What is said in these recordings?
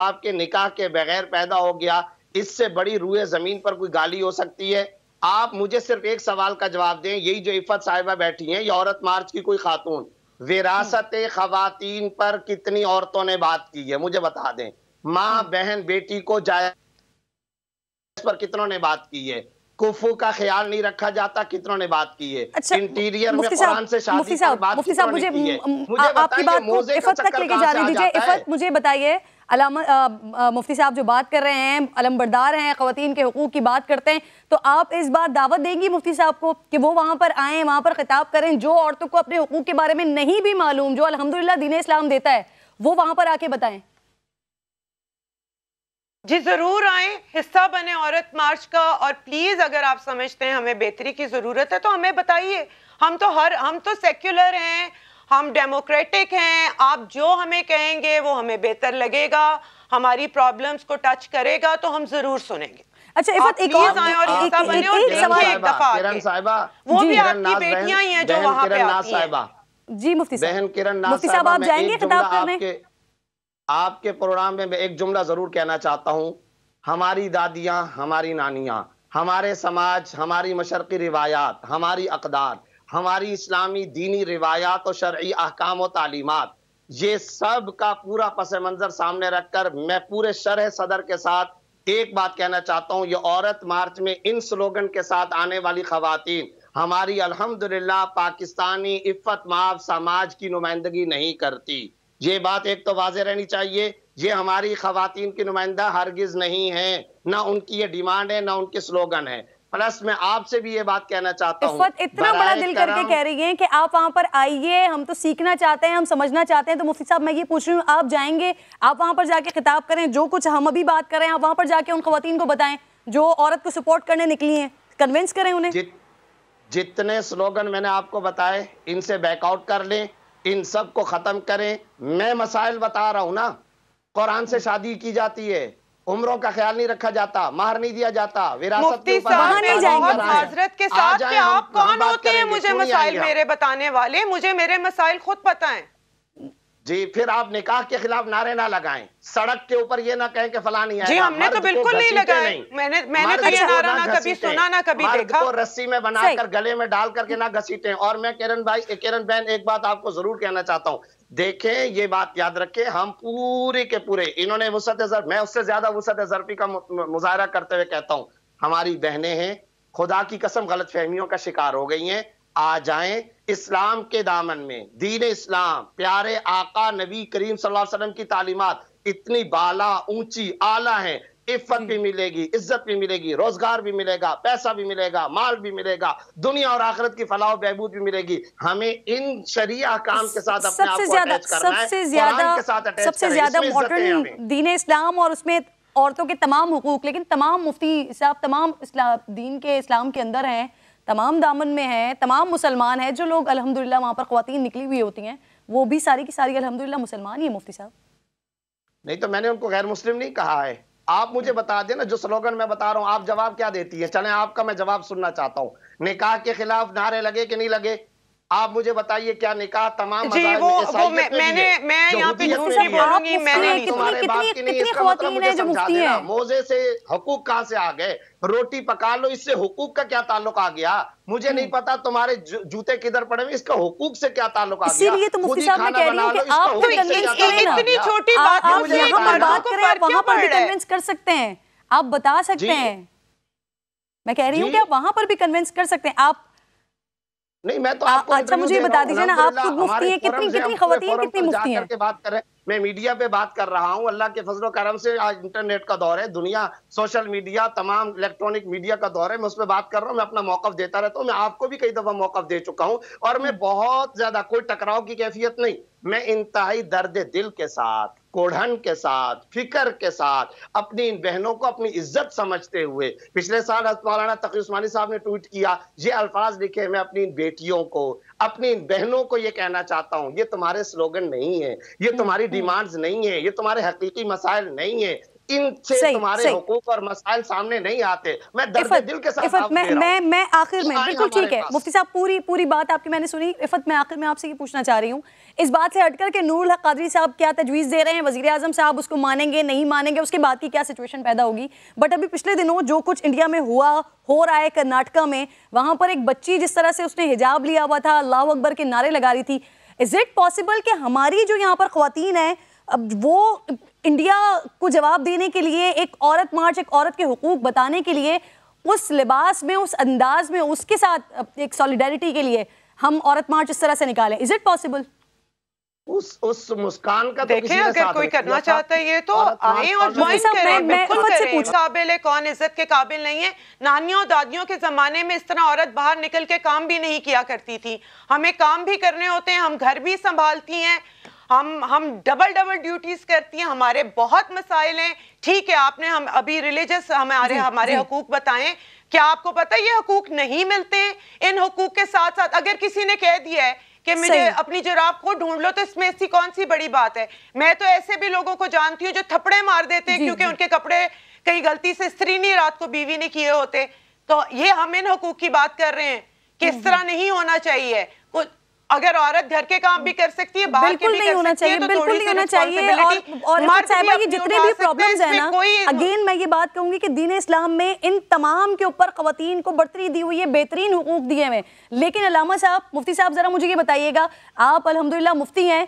आपके निकाह के बगैर पैदा हो गया, इससे बड़ी रूए जमीन पर कोई गाली हो सकती है? आप मुझे सिर्फ एक सवाल का जवाब दें, यही जो इफ़त साहिबा बैठी हैं, ये औरत मार्च की कोई खातून, विरासत खवातीन पर कितनी औरतों ने बात की है, मुझे बता दें। माँ बहन बेटी को जायज पर कितनों ने बात की है, कुफू का ख्याल नहीं रखा जाता, कितनों ने बात की है, अच्छा इंटीरियर में मुफ्ती कुरान से साहब, शादी पर बात मुफ्ती साहब कितनों ने मुझे की है? मुझे आपकी बताइए बात को मोजे का इफ़त तक चक्कर लेके कहां से जाने आ दीजिए। जाता है? इफ़त मुझे बताइए, मुफ्ती साहब जो बात कर रहे हैं, अलमबरदार हैं, ख़वातीन के हुकूक की बात करते हैं, तो आप इस बार दावत देंगी मुफ्ती साहब को कि वो वहाँ पर आएँ, वहाँ पर खिताब करें, जो औरतों को अपने हुकूक के बारे में नहीं भी मालूम, जो अल्हम्दुलिल्लाह दीन इस्लाम देता है, वो वहाँ पर आके बताएं। जी जरूर आए, हिस्सा बने औरत मार्च का। और प्लीज अगर आप समझते हैं हमें बेहतरी की जरूरत है तो हमें बताइए। हम तो सेक्युलर हैं, हम डेमोक्रेटिक हैं। आप जो हमें कहेंगे वो हमें बेहतर लगेगा, हमारी प्रॉब्लम्स को टच करेगा तो हम जरूर सुनेंगे। अच्छा इफ़त, एक और आए और हिस्सा बने और देखें एक दफा आके। वो भी आपकी बेटियां ही हैं जो वहां पे आती हैं। जी मुफ्ती साहब, बहन किरण नाज मुफ्ती साहब साहिबा, आप मैं जाएंगे एक जुमला खिताब करने? आपके प्रोग्राम में मैं एक जुमला जरूर कहना चाहता हूं। हमारी दादियां, हमारी नानियां, हमारे समाज, हमारी मशरकी रिवायात, हमारी अक़दार, हमारी इस्लामी दीनी रिवायात और शरई अहकाम और तालीमात, ये सब का पूरा पस मंजर सामने रखकर मैं पूरे शरह सदर के साथ एक बात कहना चाहता हूं। ये औरत मार्च में इन स्लोगन के साथ आने वाली खवातीन हमारी अल्हम्दुलिल्लाह पाकिस्तानी इफ़्फ़त माफ़ समाज की नुमाइंदगी नहीं करती। ये बात एक तो वाज़ेह रहनी चाहिए। ये हमारी खवातीन की नुमाइंदा हरगिज नहीं है, ना उनकी ये डिमांड है, ना उनके स्लोगन है। प्लस मैं आपसे भी ये बात कहना चाहता हूँ, इफ़्फ़त इतना बड़ा दिल करके कह रही हैं कि आप वहाँ पर आइए, हम तो सीखना चाहते हैं, हम समझना चाहते हैं। तो मुफ्ती साहब मैं ये पूछ रही हूँ, आप जाएंगे, आप वहाँ पर जाके खिताब करें, जो कुछ हम अभी बात कर रहे हैं आप वहाँ पर जाके उन खवातीन को बताएं जो औरत को सपोर्ट करने निकली हैं, कन्विंस करें उन्हें। जितने स्लोगन मैंने आपको बताए इनसे बैकआउट कर लें, इन सब को खत्म करें। मैं मसाइल बता रहा हूं ना, कुरान से शादी की जाती है, उम्रों का ख्याल नहीं रखा जाता, महर नहीं दिया जाता, विरासत के ऊपर नहीं जाएंगे माजरत के साथ कि आप कौन होते हैं मुझे मसाइल मेरे बताने वाले? मुझे मेरे मसाइल खुद पता है जी। फिर आप निकाह के खिलाफ नारे ना लगाएं, सड़क के ऊपर ये ना कहें कि फला नहीं आएगा। जी हमने तो बिल्कुल नहीं लगाए, मैंने तो ये नारा ना कभी सुना ना कभी देखा। को रस्सी में बनाकर गले में डाल करके ना घसीटें। और मैं किरण बहन एक बात आपको जरूर कहना चाहता हूँ, देखें ये बात याद रखें, हम पूरे के पूरे, इन्होंने मैं उससे ज्यादा वुसअत ज़र्फी का मुजाहरा करते हुए कहता हूँ, हमारी बहनें हैं, खुदा की कसम गलतफहमियों का शिकार हो गई हैं। आ जाएं इस्लाम के दामन में, दीन इस्लाम, प्यारे आका नबी करीम सल्लल्लाहु अलैहि वसल्लम की तालीमात इतनी बाला ऊंची आला है। इफ्फत भी मिलेगी, इज्जत भी मिलेगी, रोजगार भी मिलेगा, पैसा भी मिलेगा, माल भी मिलेगा, दुनिया और आखिरत की फलाह बहबूद भी मिलेगी। हमें इन शरिया काम के साथ अपने आप को अटैच करना है, कुरान के साथ अटैच सबसे ज्यादा मॉडर्न दीन इस्लाम और उसमें औरतों के तमाम हुकूक। लेकिन तमाम मुफ्ती साहब तमाम दीन के इस्लाम के अंदर हैं, तमाम दामन में हैं, तमाम मुसलमान हैं। जो लोग अल्हम्दुलिल्लाह वहाँ पर ख्वातीन निकली हुई होती हैं वो भी सारी की सारी अल्हम्दुलिल्लाह मुसलमान ही है मुफ्ती साहब। नहीं तो मैंने उनको गैर मुस्लिम नहीं कहा है। आप मुझे बता देना जो स्लोगन मैं बता रहा हूं, आप जवाब क्या देती है? चलें आपका मैं जवाब सुनना चाहता हूं। निकाह के खिलाफ नारे लगे कि नहीं लगे? आप मुझे बताइए, क्या निकाह तमाम जी मैं यहाँ पे झूठ नहीं बोलूंगी, मैंने कितनी ख़वातीन है जो मुफ्ती हैं? मोजे से हुकूक कहां से आ गए? रोटी पका लो, इससे हुकूक का क्या ताल्लुक आ गया? मुझे नहीं पता तुम्हारे जूते किधर पड़े हुए, इसका हुकूक से क्या ताल्लुक आ गया? इसीलिए तो मुफ्ती साहब मैं कह रही हूं कि आप तो इतनी छोटी बात वहां पर भी कन्विंस कर सकते हैं, आप बता सकते हैं। मैं कह रही हूँ कि आप वहां पर भी कन्विंस कर सकते हैं। आप नहीं, मैं तो आपको अच्छा मुझे बता दीजिए ना, आप खुद मुफ्ती हैं, कितनी ख़वातीन कितनी मुफ्ती हैं? करके बात कर रहे हैं, मैं मीडिया पे बात कर रहा हूं। अल्लाह के फजल करम से आज इंटरनेट का दौर है, दुनिया सोशल मीडिया तमाम इलेक्ट्रॉनिक मीडिया का दौर है, मैं उस पर बात कर रहा हूं, मैं अपना मौकफ देता रहता हूं। मैं आपको भी कई दफा मौकफ दे चुका हूं और मैं बहुत ज्यादा, कोई टकराव की कैफियत नहीं, मैं इंतहाई दर्द दिल के साथ, कोढ़न के साथ, फिक्र के साथ अपनी इन बहनों को अपनी इज्जत समझते हुए, पिछले साल मौलाना तकी उस्मानी साहब ने ट्वीट किया, ये अल्फाज लिखे, मैं अपनी इन बेटियों को, अपनी इन बहनों को ये कहना चाहता हूं, ये तुम्हारे स्लोगन नहीं है, ये तुम्हारी डिमांड्स नहीं है, ये तुम्हारे हकीकी मसाइल नहीं है। इनसे तुम्हारे हुकूक और मसाइल सामने नहीं आते। मैं दर्द दिल के साथ मैं आखिर में बिल्कुल ठीक है मुफ्ती साहब, पूरी बात आपकी मैंने सुनी। इफ़त, मैं आखिर में आपसे ये पूछना चाह रही हूँ, इस बात से हटकर के नूरुल हक कादरी साहब क्या तजवीज़ दे रहे हैं, वज़ीर आज़म साहब उसको मानेंगे नहीं मानेंगे, उसके बाद की क्या सिचुएशन पैदा होगी। बट अभी पिछले दिनों जो कुछ इंडिया में हो रहा है कर्नाटका में, वहाँ पर एक बच्ची जिस तरह से उसने हिजाब लिया हुआ था, अल्लाह अकबर के नारे लगा रही थी। इज़ इट पॉसिबल कि हमारी जो यहाँ पर ख़वातीन हैं अब वो इंडिया को जवाब देने के लिए, एक औरत मार्च, एक औरत के हुकूक बताने के लिए, उस लिबास में, उस अंदाज में, उसके साथ एक सॉलिडारिटी के लिए हम औरत मार्च इस तरह से निकालें? Is it possible? उस मुस्कान का देखें, अगर कोई करना चाहता है ये तो आए और ज्वाइन करें, बिल्कुल करें। काबिल है, कौन इज्जत के काबिल नहीं है। नानियों दादियों के जमाने में इस तरह औरत बाहर निकल के काम भी नहीं किया करती थी। हमें काम भी करने होते हैं, हम घर भी संभालती हैं, हम डबल ड्यूटीज करती हैं, हमारे बहुत मसाइल हैं। ठीक है, आपने हम अभी रिलीजियस हमारे हुकूक बताएं। क्या आपको पता है ये हुकूक नहीं मिलते हैं? इन हुकूक के साथ साथ अगर किसी ने कह दिया है कि मुझे अपनी जिराफ को ढूंढ लो, तो इसमें ऐसी कौन सी बड़ी बात है? मैं तो ऐसे भी लोगों को जानती हूँ जो थप्पड़े मार देते हैं क्योंकि उनके कपड़े कहीं गलती से स्त्री ने रात को बीवी ने किए होते। तो ये हम इन हुकूक की बात कर रहे हैं कि इस तरह नहीं होना चाहिए। अगर औरत घर के काम भी कर सकती है, बाहर के भी कर सकती है, तो बिल्कुल नहीं होना चाहिए। और साहिबा ये जितने भी प्रॉब्लम्स हैं ना, अगेन मैं ये बात कहूंगी कि दीन इस्लाम में इन तमाम के ऊपर ख़वातीन को बढ़तरी दी हुई है, बेहतरीन हुकूक दिए हुए। लेकिन अल्लामा साहब, मुफ्ती साहब, जरा मुझे ये बताइएगा, आप अल्हम्दुलिल्लाह मुफ्ती हैं,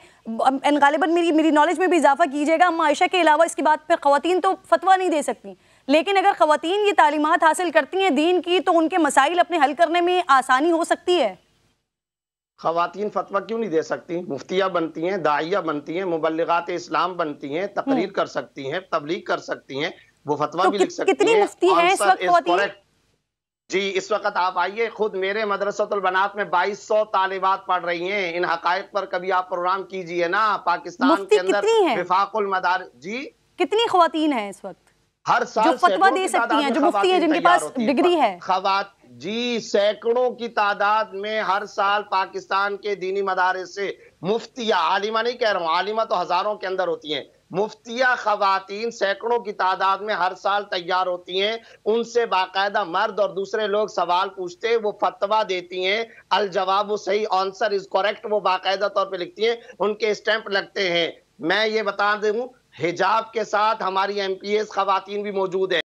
गालिबन मेरी नॉलेज में भी इजाफा कीजिएगा। अम्मा आयशा के अलावा इसकी बात पर ख़वातीन तो फतवा नहीं दे सकती, लेकिन अगर ख़वातीन ये तालीमात हासिल करती हैं दीन की, तो उनके मसाइल अपने हल करने में आसानी हो सकती है। ख़वातीन फतवा क्यों नहीं दे सकती? मुफ्तिया बनती हैं, दाइया बनती हैं, मुबल्लिगात इस्लाम बनती हैं, तकरीर कर सकती हैं, तबलीग कर सकती हैं, वो फतवा भी लिख सकती हैं। कितनी मुफ्ती हैं इस वक्त ख़वातीन? जी, इस वक्त आप आइए, खुद मेरे मदरसतुल बनात में 2200 तालिबात पढ़ रही हैं। इन हकायक पर कभी आप प्रोग्राम कीजिए ना। पाकिस्तान के अंदर विफाकुल मदार जी, कितनी ख़वातीन हैं इस वक्त हर साल जो फतवा दे सकती हैं, जो मुफ्ती हैं, जिनके पास डिग्री है? जी, सैकड़ों की तादाद में हर साल पाकिस्तान के दीनी मदारिस से मुफ्तिया, आलिमा नहीं कह रहा हूँ, आलिमा तो हजारों के अंदर होती हैं, मुफ्तिया ख़वातीन सैकड़ों की तादाद में हर साल तैयार होती हैं। उनसे बाकायदा मर्द और दूसरे लोग सवाल पूछते हैं, वो फतवा देती हैं, अल जवाब सही, आंसर इज करेक्ट, वो बाकायदा तौर पे लिखती हैं, उनके स्टैंप लगते हैं। मैं ये बता दूं, हिजाब के साथ हमारी MPS ख़वातीन भी मौजूद है।